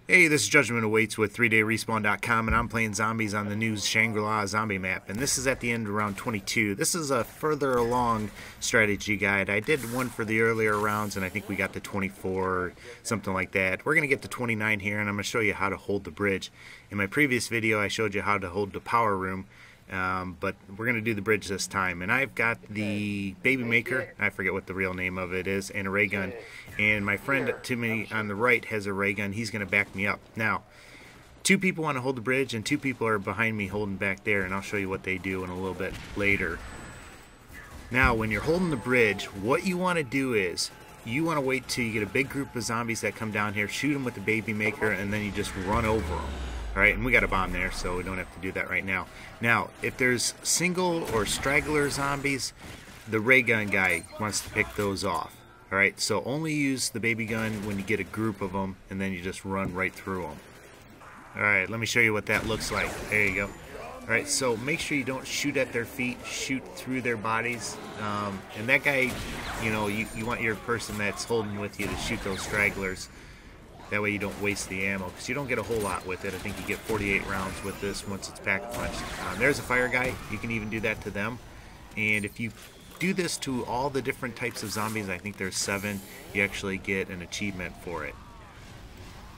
Hey, this is Judgment Awaits with 3DayRespawn.com, and I'm playing zombies on the new Shangri-La zombie map, and this is at the end of round 22. This is a further along strategy guide. I did one for the earlier rounds, and I think we got to 24 or something like that. We're going to get to 29 here, and I'm going to show you how to hold the bridge. In my previous video, I showed you how to hold the power room, but we're going to do the bridge this time. And I've got the baby maker, I forget what the real name of it is, and a ray gun. And my friend to me on the right has a ray gun. He's going to back me up. Now, two people want to hold the bridge, and two people are behind me holding back there, and I'll show you what they do in a little bit later. Now, when you're holding the bridge, what you want to do is you want to wait till you get a big group of zombies that come down here, shoot them with the baby maker, and then you just run over them. Alright, and we got a bomb there, so we don't have to do that right now. Now, if there's single or straggler zombies, the ray gun guy wants to pick those off. Alright, so only use the baby gun when you get a group of them, and then you just run right through them. Alright, let me show you what that looks like. There you go. Alright, so make sure you don't shoot at their feet, shoot through their bodies. And that guy, you know, you want your person that's holding with you to shoot those stragglers. That way you don't waste the ammo, because you don't get a whole lot with it. I think you get 48 rounds with this once it's pack-punched. There's a fire guy. You can even do that to them. And if you do this to all the different types of zombies, I think there's 7, you actually get an achievement for it.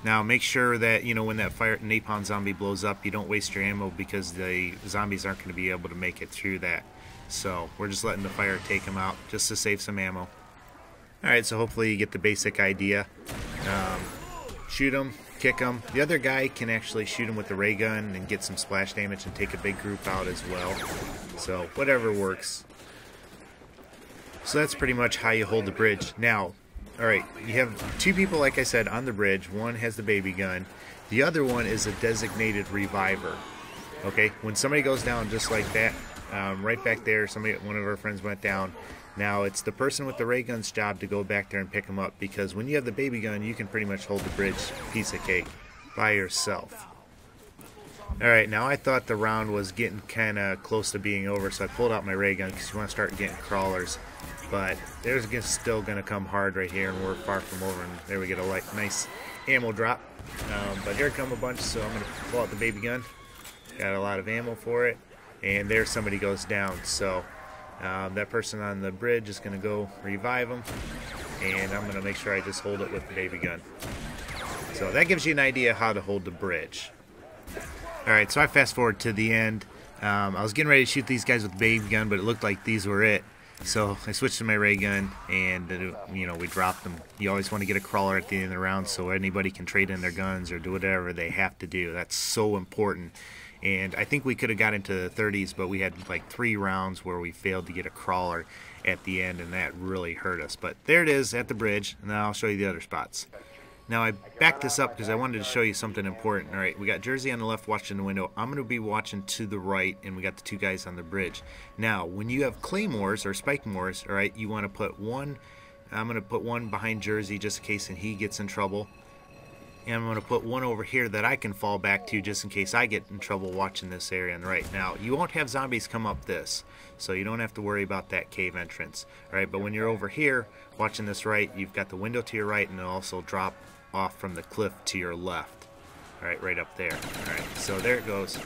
Now make sure that, you know, when that fire napalm zombie blows up, you don't waste your ammo, because the zombies aren't going to be able to make it through that. So we're just letting the fire take them out just to save some ammo. Alright, so hopefully you get the basic idea. Shoot them, kick them. The other guy can actually shoot him with the ray gun and get some splash damage and take a big group out as well. So whatever works. So that's pretty much how you hold the bridge. Now, alright, you have two people, like I said, on the bridge. One has the baby gun. The other one is a designated reviver. Okay, when somebody goes down just like that, right back there, one of our friends went down. Now, it's the person with the ray gun's job to go back there and pick them up, because when you have the baby gun, you can pretty much hold the bridge piece of cake by yourself. Alright, now I thought the round was getting kind of close to being over, so I pulled out my ray gun, because you want to start getting crawlers. But there's still going to come hard right here, and we're far from over, and there we get a nice ammo drop. But here come a bunch, so I'm going to pull out the baby gun. Got a lot of ammo for it, and there somebody goes down, so that person on the bridge is going to go revive them, and I'm going to make sure I just hold it with the baby gun. So that gives you an idea how to hold the bridge. Alright, so I fast forward to the end. I was getting ready to shoot these guys with the baby gun, but it looked like these were it. So I switched to my ray gun, and you know, we dropped them. You always want to get a crawler at the end of the round, so anybody can trade in their guns or do whatever they have to do. That's so important. And I think we could have got into the 30s, but we had like 3 rounds where we failed to get a crawler at the end, and that really hurt us. But there it is at the bridge, and now I'll show you the other spots. Now I backed this up because I wanted to show you something important. Alright, we got Jersey on the left watching the window. I'm going to be watching to the right, and we got the 2 guys on the bridge. Now, when you have claymores or spike mores, alright, you want to put one, I'm going to put one behind Jersey just in case he gets in trouble. And I'm going to put one over here that I can fall back to just in case I get in trouble watching this area on the right. Now, you won't have zombies come up this, so you don't have to worry about that cave entrance. Alright, but when you're over here watching this right, you've got the window to your right, and it'll also drop off from the cliff to your left. Alright, right up there. Alright, so there it goes.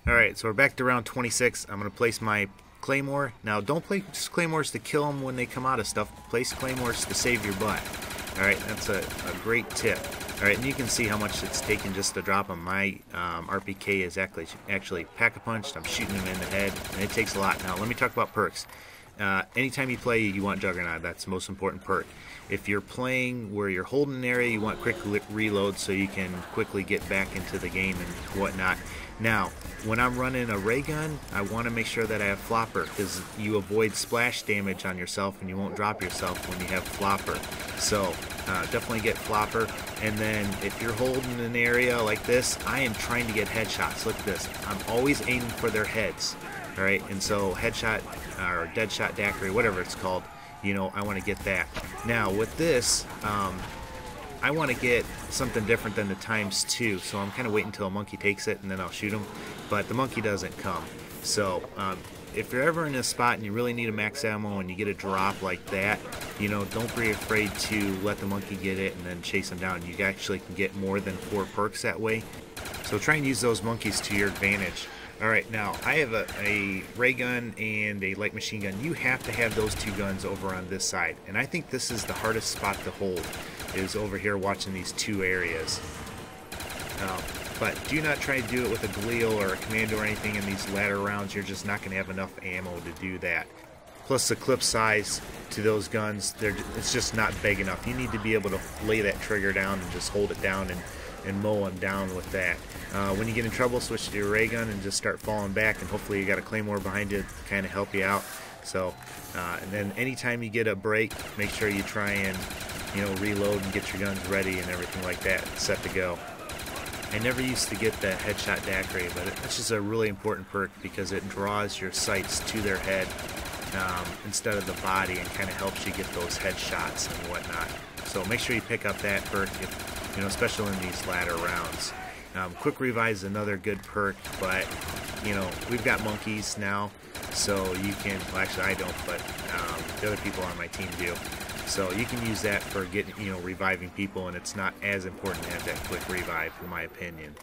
Alright, so we're back to round 26. I'm going to place my claymore. Now, don't place claymores to kill them when they come out of stuff. Place claymores to save your butt. Alright, that's a great tip. Alright, and you can see how much it's taken just to drop them. My RPK is actually pack-a-punched. I'm shooting them in the head, and it takes a lot. Now, let me talk about perks. Anytime you play, you want Juggernaut. That's the most important perk. If you're playing where you're holding an area, you want quick reload so you can quickly get back into the game and whatnot. Now, when I'm running a ray gun, I want to make sure that I have flopper, because you avoid splash damage on yourself and you won't drop yourself when you have flopper. So definitely get flopper. And then if you're holding an area like this, I am trying to get headshots. Look at this. I'm always aiming for their heads. Alright, and so headshot or deadshot daiquiri, whatever it's called, you know, I want to get that. Now with this, I want to get something different than the ×2, so I'm kind of waiting until a monkey takes it and then I'll shoot him, but the monkey doesn't come. So if you're ever in a spot and you really need a max ammo and you get a drop like that, you know, don't be afraid to let the monkey get it and then chase him down. You actually can get more than 4 perks that way. So try and use those monkeys to your advantage. Alright, now I have a ray gun and a light machine gun. You have to have those 2 guns over on this side. And I think this is the hardest spot to hold, is over here watching these 2 areas. But do not try to do it with a Galil or a Commando or anything in these latter rounds. You're just not going to have enough ammo to do that. Plus the clip size to those guns, it's just not big enough. You need to be able to lay that trigger down and just hold it down and mow them down with that. When you get in trouble, switch to your ray gun and just start falling back, and hopefully you got a claymore behind you to kind of help you out. So, and then anytime you get a break, make sure you try and, you know, reload and get your guns ready and everything like that, set to go. I never used to get the headshot daiquiri, but it's just a really important perk because it draws your sights to their head instead of the body, and kind of helps you get those headshots and whatnot. So make sure you pick up that perk, you know, especially in these latter rounds. Quick revive is another good perk, but you know, we've got monkeys now, so you can, well actually I don't, but the other people on my team do. So you can use that for getting, you know, reviving people, and it's not as important to have that quick revive, in my opinion.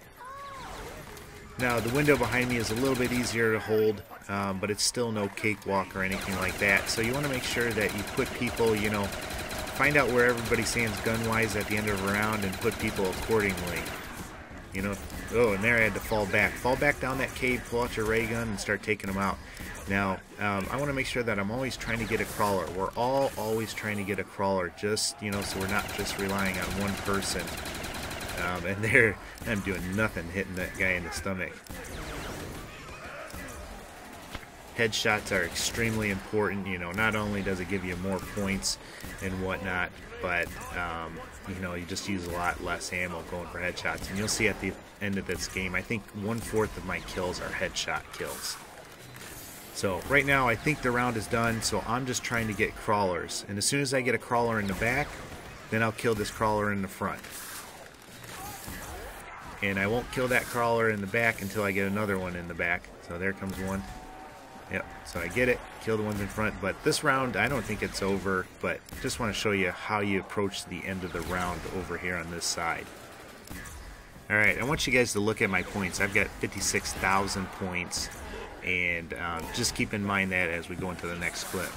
Now the window behind me is a little bit easier to hold, but it's still no cakewalk or anything like that. So you want to make sure that you put people, you know, find out where everybody stands gun-wise at the end of a round and put people accordingly. You know, oh, and there I had to fall back. Fall back down that cave, pull out your ray gun, and start taking them out. Now, I want to make sure that I'm always trying to get a crawler. We're all always trying to get a crawler, just, you know, so we're not just relying on one person. And there, I'm doing nothing, hitting that guy in the stomach. Headshots are extremely important. You know, not only does it give you more points and whatnot, but you know, you just use a lot less ammo going for headshots. And you'll see at the end of this game, I think 1/4 of my kills are headshot kills. So right now I think the round is done, so I'm just trying to get crawlers. And as soon as I get a crawler in the back, then I'll kill this crawler in the front. And I won't kill that crawler in the back until I get another one in the back. So there comes one. Yep, so I get it, kill the ones in front. But this round, I don't think it's over, but just want to show you how you approach the end of the round over here on this side. Alright, I want you guys to look at my points. I've got 56,000 points, and just keep in mind that as we go into the next clip.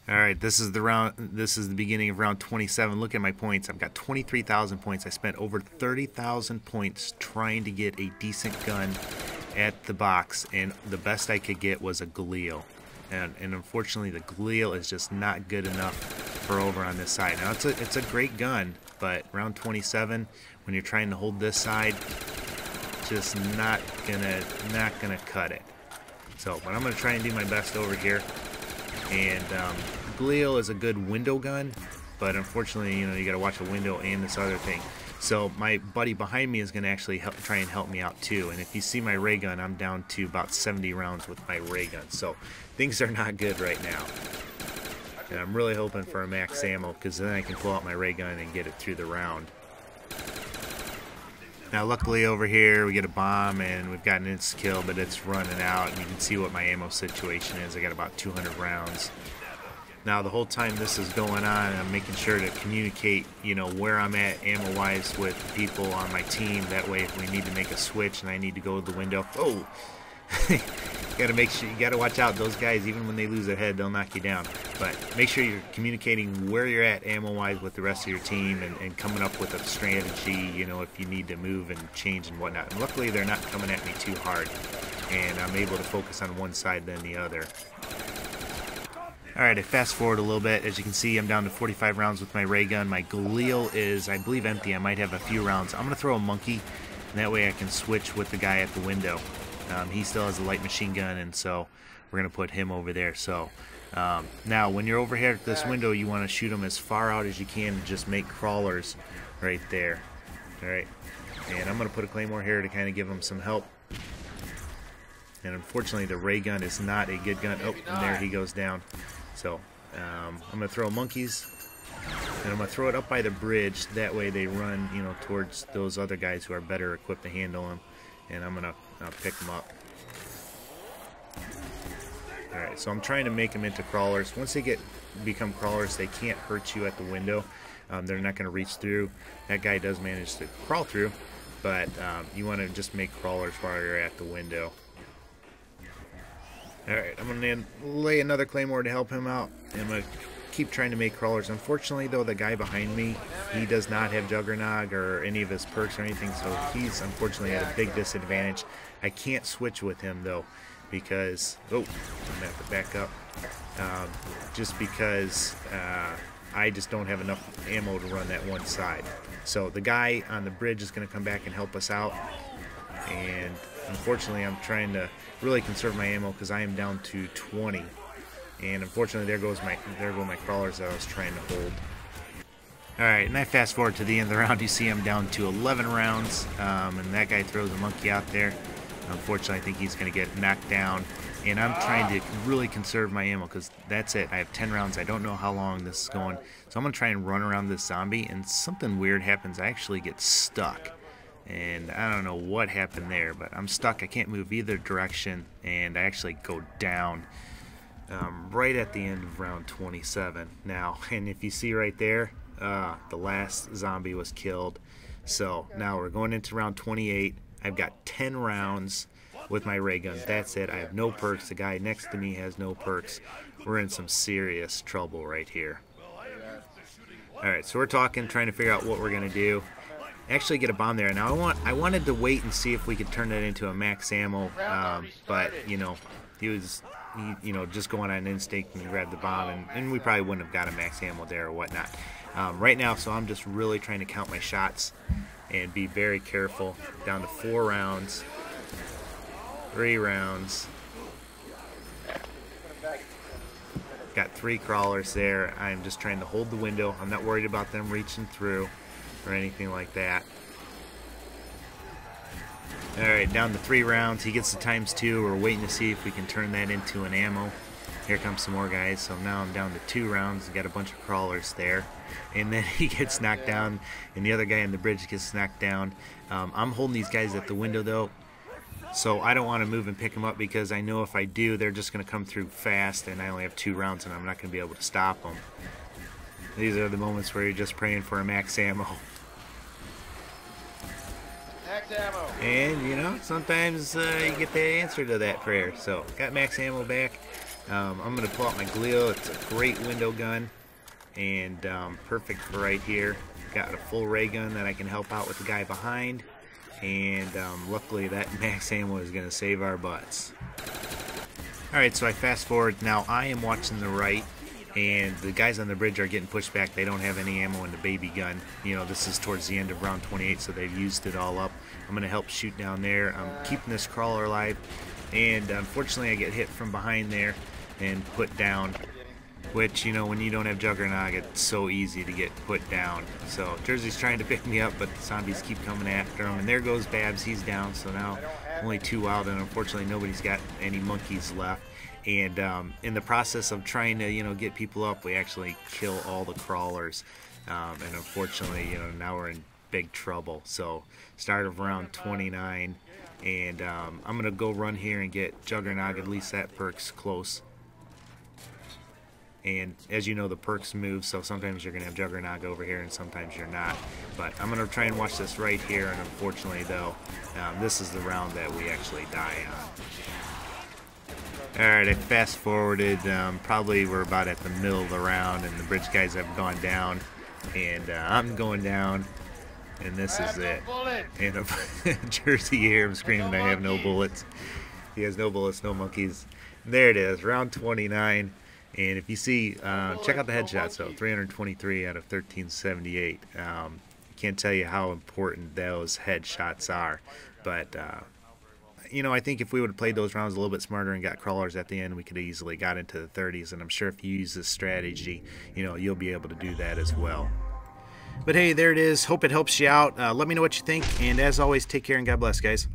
Alright, this is the beginning of round 27. Look at my points. I've got 23,000 points. I spent over 30,000 points trying to get a decent gun at the box, and the best I could get was a Galil. And unfortunately the Galil is just not good enough for over on this side. Now it's a great gun, but round 27, when you're trying to hold this side, just not gonna cut it. So, but I'm gonna try and do my best over here. And Galil is a good window gun, but unfortunately, you know, you gotta watch a window and this other thing. So my buddy behind me is going to actually try and help me out too. And if you see my ray gun, I'm down to about 70 rounds with my ray gun. So things are not good right now. And I'm really hoping for a max ammo, because then I can pull out my ray gun and get it through the round. Now luckily over here we get a bomb and we've got an insta kill, but it's running out. And you can see what my ammo situation is. I got about 200 rounds. Now the whole time this is going on, I'm making sure to communicate, you know, where I'm at ammo-wise with people on my team. That way, if we need to make a switch and I need to go to the window, oh, you gotta make sure, you gotta watch out. Those guys, even when they lose their head, they'll knock you down. But make sure you're communicating where you're at ammo-wise with the rest of your team, and coming up with a strategy, you know, if you need to move and change and whatnot. And luckily, they're not coming at me too hard, and I'm able to focus on one side than the other. Alright, I fast forward a little bit. As you can see, I'm down to 45 rounds with my ray gun. My Galil is, I believe, empty. I might have a few rounds. I'm going to throw a monkey, and that way I can switch with the guy at the window. He still has a light machine gun, and so we're going to put him over there. So now, when you're over here at this window, you want to shoot him as far out as you can to just make crawlers right there. Alright, and I'm going to put a claymore here to kind of give him some help. And unfortunately, the ray gun is not a good gun. Oh, and there he goes down. So I'm going to throw monkeys, and I'm going to throw it up by the bridge. That way they run, you know, towards those other guys who are better equipped to handle them. And I'm going to pick them up. Alright, so I'm trying to make them into crawlers. Once they become crawlers, they can't hurt you at the window. They're not going to reach through. That guy does manage to crawl through, but you want to just make crawlers while you're at the window. Alright, I'm going to lay another claymore to help him out. I'm going to keep trying to make crawlers. Unfortunately, though, the guy behind me, he does not have Juggernog or any of his perks or anything, so he's unfortunately at a big disadvantage. I can't switch with him, though, because... Oh, I'm going to have to back up. Just because I just don't have enough ammo to run that one side. So the guy on the bridge is going to come back and help us out. And unfortunately, I'm trying to really conserve my ammo because I am down to 20. And unfortunately, there go my crawlers that I was trying to hold. Alright, and I fast forward to the end of the round. You see I'm down to 11 rounds, and that guy throws a monkey out there. Unfortunately, I think he's going to get knocked down. And I'm trying to really conserve my ammo because that's it. I have 10 rounds. I don't know how long this is going. So I'm going to try and run around this zombie, and something weird happens. I actually get stuck. And I don't know what happened there, but I'm stuck. I can't move either direction, and I actually go down right at the end of round 27. Now, and if you see right there, the last zombie was killed. So now we're going into round 28. I've got 10 rounds with my ray gun. That's it. I have no perks. The guy next to me has no perks. We're in some serious trouble right here. Alright, so we're talking, trying to figure out what we're going to do. Actually get a bomb there. Now I wanted to wait and see if we could turn that into a max ammo, but you know, he you know, just going on instinct and grabbed the bomb, and we probably wouldn't have got a max ammo there or whatnot. Right now, so I'm just really trying to count my shots and be very careful. Down to 4 rounds, 3 rounds. Got 3 crawlers there. I'm just trying to hold the window. I'm not worried about them reaching through or anything like that. Alright, down to 3 rounds. He gets the ×2. We're waiting to see if we can turn that into an ammo. Here comes some more guys. So now I'm down to 2 rounds. Got a bunch of crawlers there. And then he gets knocked down, and the other guy on the bridge gets knocked down. I'm holding these guys at the window, though. So I don't want to move and pick them up because I know if I do, they're just going to come through fast, and I only have 2 rounds, and I'm not going to be able to stop them. These are the moments where you're just praying for a max ammo. Max ammo. And, you know, sometimes you get the answer to that prayer. So, got max ammo back. I'm going to pull out my Glio. It's a great window gun, and perfect for right here. Got a full ray gun that I can help out with the guy behind. And luckily that max ammo is going to save our butts. Alright, so I fast forward. Now I am watching the right, and the guys on the bridge are getting pushed back. They don't have any ammo in the baby gun. You know, this is towards the end of round 28, so they've used it all up. I'm going to help shoot down there. I'm keeping this crawler alive, and unfortunately I get hit from behind there and put down. Which, you know, when you don't have Juggernog, it's so easy to get put down. So Jersey's trying to pick me up, but the zombies keep coming after him. And there goes Babs. He's down. So now only 2 out, and unfortunately nobody's got any monkeys left. And in the process of trying to, you know, get people up, we actually kill all the crawlers. And unfortunately, you know, now we're in big trouble. So start of round 29, and I'm gonna go run here and get Juggernog. At least that perk's close. And as you know, the perks move, so sometimes you're going to have Juggernog over here and sometimes you're not. But I'm going to try and watch this right here, and unfortunately, though, this is the round that we actually die on. Alright, I fast forwarded. Probably we're about at the middle of the round, and the bridge guys have gone down. And I'm going down, and this is it. And Jersey, you hear him screaming, I have no bullets. He has no bullets, no monkeys. There it is, round 29. And if you see, check out the headshots, so 323 out of 1378. Can't tell you how important those headshots are. But, you know, I think if we would have played those rounds a little bit smarter and got crawlers at the end, we could have easily got into the 30s. And I'm sure if you use this strategy, you know, you'll be able to do that as well. But hey, there it is. Hope it helps you out. Let me know what you think. And as always, take care and God bless, guys.